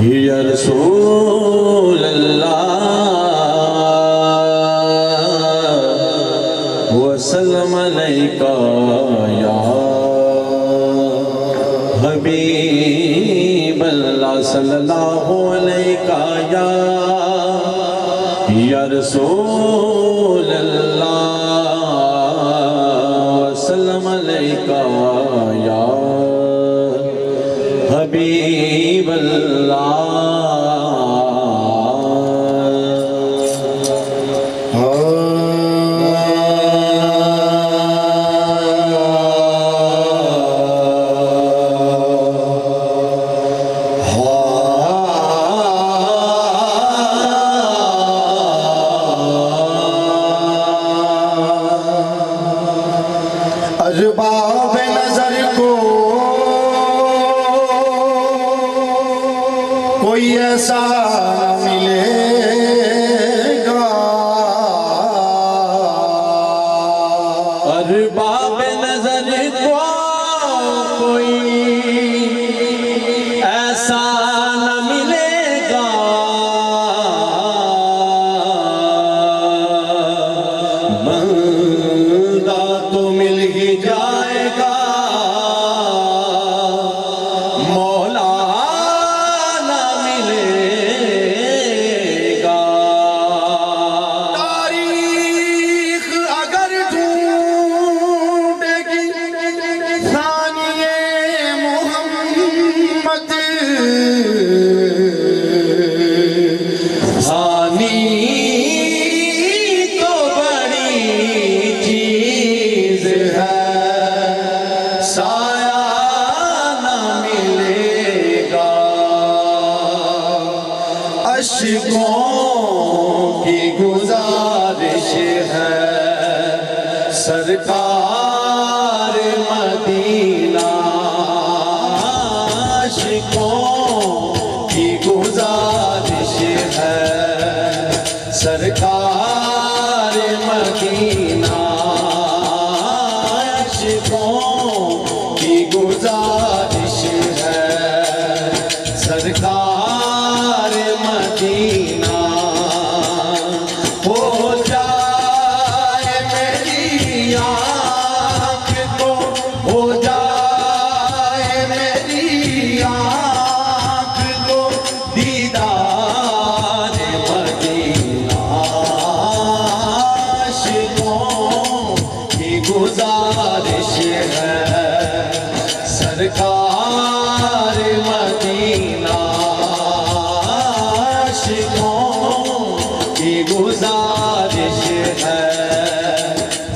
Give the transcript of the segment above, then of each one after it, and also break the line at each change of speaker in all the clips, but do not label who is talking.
या रसूल अल्लाह वसल्लम अलैका या हबीब अल्लाह सल्लल्लाहु अलैका या रसूल अल्लाह वसल्लम अलैका या हबीब अल्लाह।
अरबाब नजर को कोई ऐसा मिलेगा,
अरबाब नजर को कोई ऐसा न मिलेगा, बंदा तो मिल ही जाएगा, मौला न मिलेगा।
तारीख अगर ढूंढेगी सानिए मोहम्मद,
सानी तो बड़ी चीज है, साया न मिलेगा।
अश्कों की गुजारिश है सरकार मदीना, अश्कों की गुजारिश है सरकार मदीना, अश्कों की गुजारिश है सरकार मदीना। हो जाए मेरी आँख को, हो जाए मेरी आँख को दीदार मदीना, आशिकों की गुजारिश है सरकार मदीना, आशिकों की गुजारिश है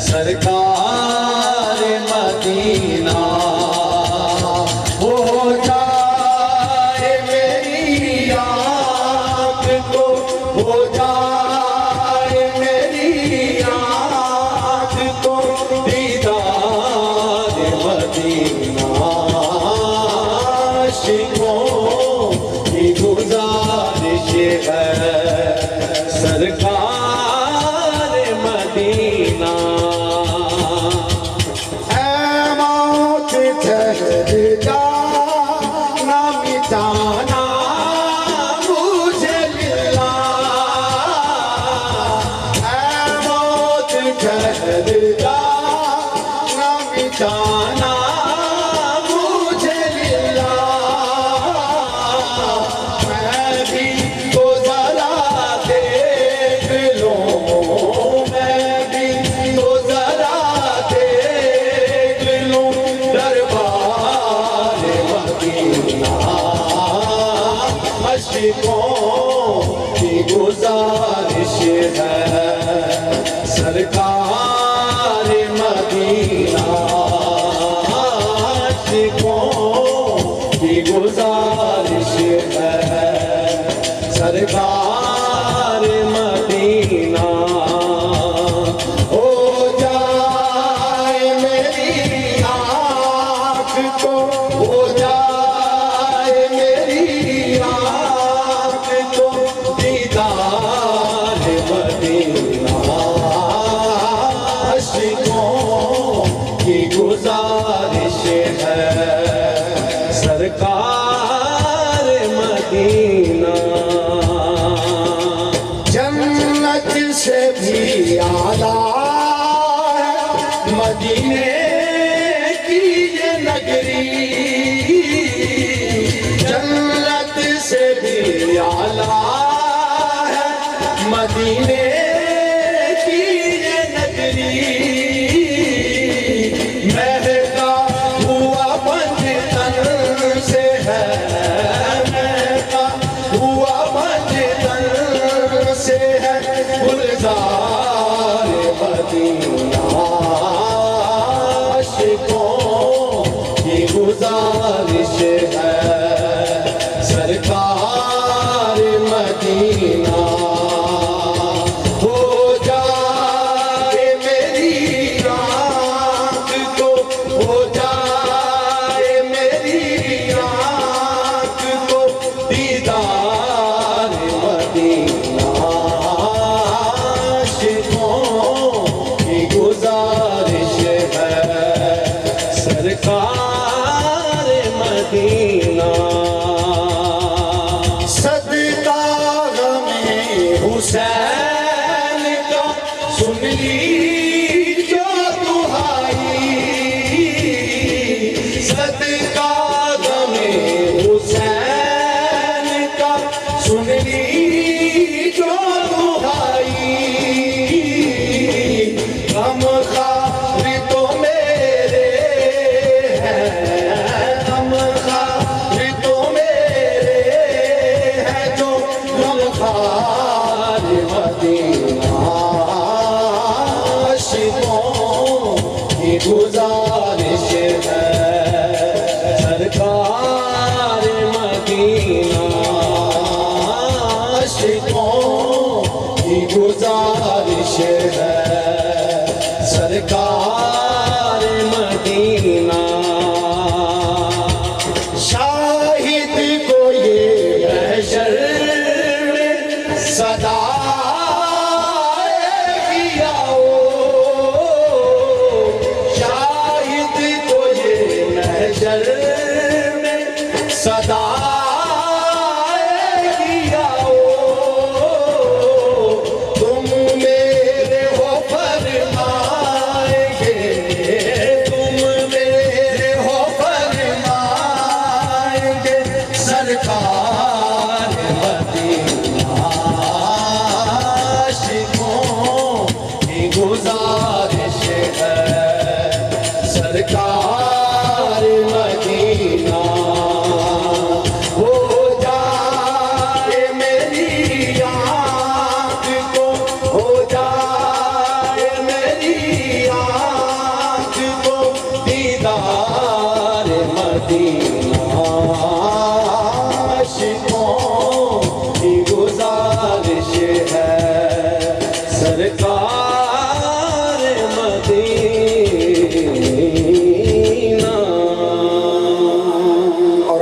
सरकार मदीना। हो जाए मेरी आँख को, हो जाए मेरी आँख को दीदार मदीना, आशिकों की गुजारिश है सरकार मदीना। ऐ मौत ठहर जा ना मिटाना मुझे लिल्ला, ऐ मौत ठहर जा ना मिटाना मुझे लिल्ला, मैं भी तो जरा देख लूं, मैं भी तो जरा देख लूं दरबार मदीना, अश्कों की गुजारिश है सरकार मदीना, आशिकों की गुजारिश है सरकार मदीना। हो जाए मेरी आँख को, हो जाए मेरी आँख को दीदार मदीना, आशिकों की गुजारिश है सरकार मदीना। है सरकार मदीना हो जाए मेरी आँख को हो जाए मेरी आँख को दीदार मदीना आशिकों की गुजारिश है सरकार मदीना सदका गमे हुसैन का सुन ली जो दुहाई सदका गमे हुसैन का सुन ली जो दुहाई गम खार तो मेरे हैं गम खार तो मेरे हैं जो गम खार मदीना आशिकों की गुजारिश है सरकार मदीना आशिकों की गुजारिश है सरकार मदीना शाहिद को ये महशर में सदा आओ शाहिद को ये महशर में सदा आओ तुम मेरे हो फरमाएंगे तुम मेरे हो फरमाएंगे सरकार मदीना आशिकों की गुजारिश है सरकार मदीना हो जाए मेरी आँख को हो जाए मेरी आँख को दीदार मदीना आशिकों की गुजारिश है सरकार